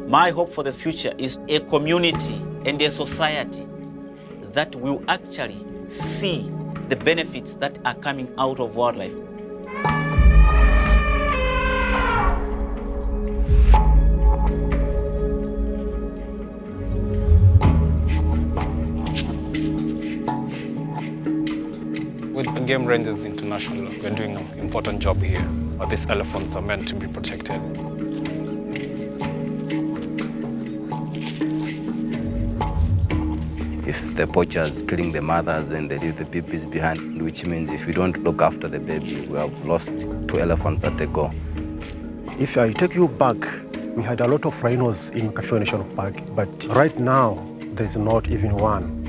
My hope for the future is a community and a society that will actually see the benefits that are coming out of wildlife. With Game Rangers International, we're doing an important job here. These elephants are meant to be protected. If the poachers killing the mothers, then they leave the babies behind, which means if we don't look after the baby, we have lost 2 elephants at a go. If I take you back, we had a lot of rhinos in Kafue National Park, but right now, there is not even one.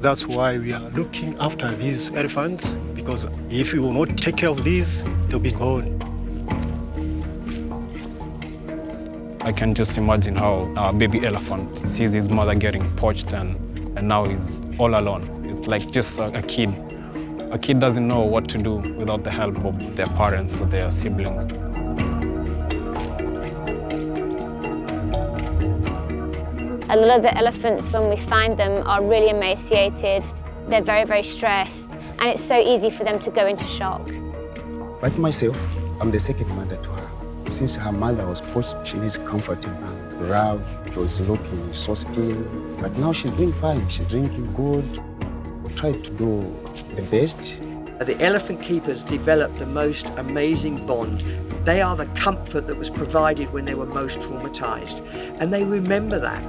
That's why we are looking after these elephants, because if we will not take care of these, they'll be gone. I can just imagine how a baby elephant sees his mother getting poached and now he's all alone. It's like just a kid. A kid doesn't know what to do without the help of their parents or their siblings. A lot of the elephants, when we find them, are really emaciated. They're very, very stressed, and it's so easy for them to go into shock. Like myself, I'm the second mother to her. Since her mother was poached, she needs comforting and love. She was looking so skinny, but now she's doing fine. She's drinking good. We try to do the best. The elephant keepers developed the most amazing bond. They are the comfort that was provided when they were most traumatized, and they remember that.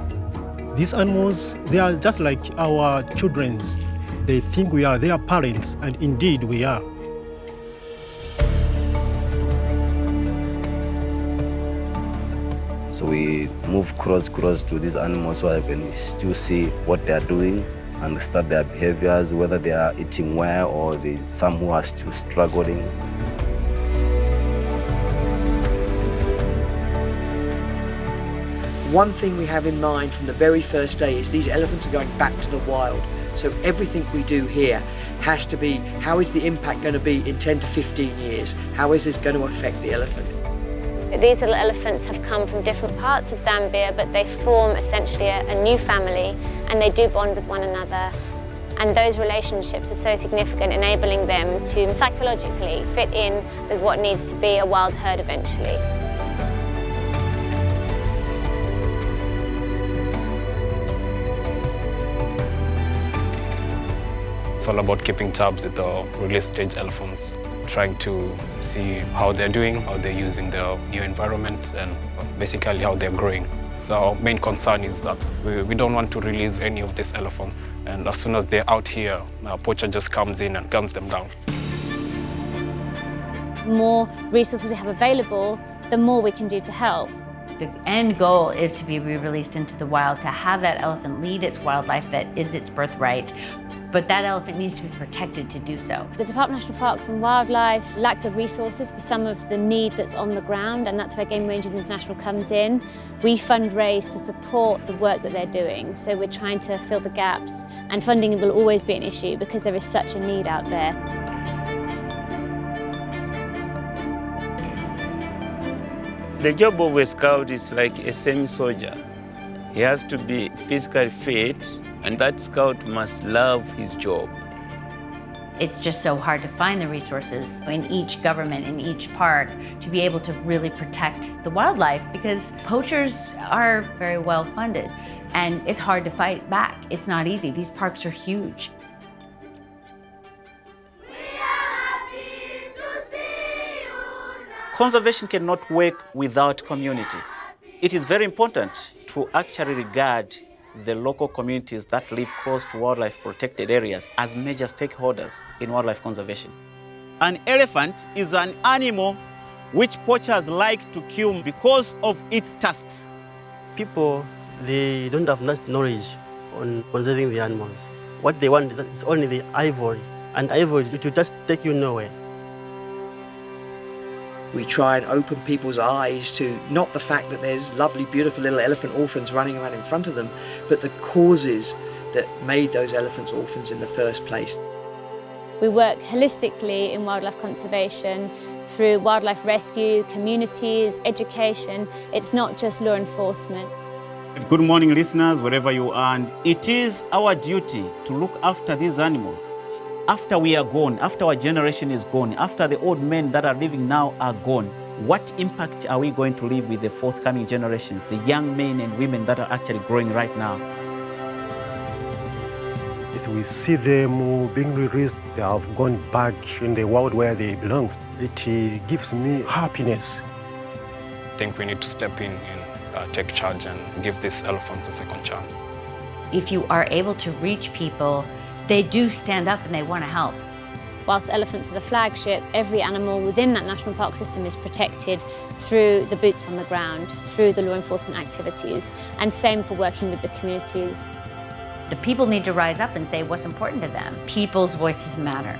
These animals, they are just like our children. They think we are their parents, and indeed we are. So we move close to these animals so I can still see what they are doing, understand their behaviors, whether they are eating well or there's some who are still struggling. One thing we have in mind from the very first day is these elephants are going back to the wild. So everything we do here has to be, how is the impact going to be in 10 to 15 years? How is this going to affect the elephant? These little elephants have come from different parts of Zambia, but they form essentially a new family, and they do bond with one another. And those relationships are so significant, enabling them to psychologically fit in with what needs to be a wild herd eventually. It's all about keeping tabs with the release stage elephants, trying to see how they're doing, how they're using their new environment, and basically how they're growing. So our main concern is that we don't want to release any of these elephants, and as soon as they're out here, a poacher just comes in and guns them down. The more resources we have available, the more we can do to help. The end goal is to be re-released into the wild, to have that elephant lead its wildlife that is its birthright. But that elephant needs to be protected to do so. The Department of National Parks and Wildlife lack the resources for some of the need that's on the ground, and that's where Game Rangers International comes in. We fundraise to support the work that they're doing, so we're trying to fill the gaps, and funding will always be an issue because there is such a need out there. The job of a scout is like a semi-soldier. He has to be physically fit, and that scout must love his job. It's just so hard to find the resources in each government, in each park, to be able to really protect the wildlife, because poachers are very well funded, and it's hard to fight back. It's not easy. These parks are huge. Conservation cannot work without community. It is very important to actually regard the local communities that live close to wildlife protected areas as major stakeholders in wildlife conservation. An elephant is an animal which poachers like to kill because of its tusks. People, they don't have much knowledge on conserving the animals. What they want is only the ivory, and ivory will just take you nowhere. We try and open people's eyes to not the fact that there's lovely, beautiful little elephant orphans running around in front of them, but the causes that made those elephants orphans in the first place. We work holistically in wildlife conservation through wildlife rescue, communities, education. It's not just law enforcement. Good morning, listeners, wherever you are. And it is our duty to look after these animals. After we are gone, after our generation is gone, after the old men that are living now are gone, what impact are we going to leave with the forthcoming generations, the young men and women that are actually growing right now? If we see them being released, they have gone back in the world where they belong. It gives me happiness. I think we need to step in and take charge and give these elephants a second chance. If you are able to reach people, they do stand up and they want to help. Whilst elephants are the flagship, every animal within that national park system is protected through the boots on the ground, through the law enforcement activities, and same for working with the communities. The people need to rise up and say what's important to them. People's voices matter.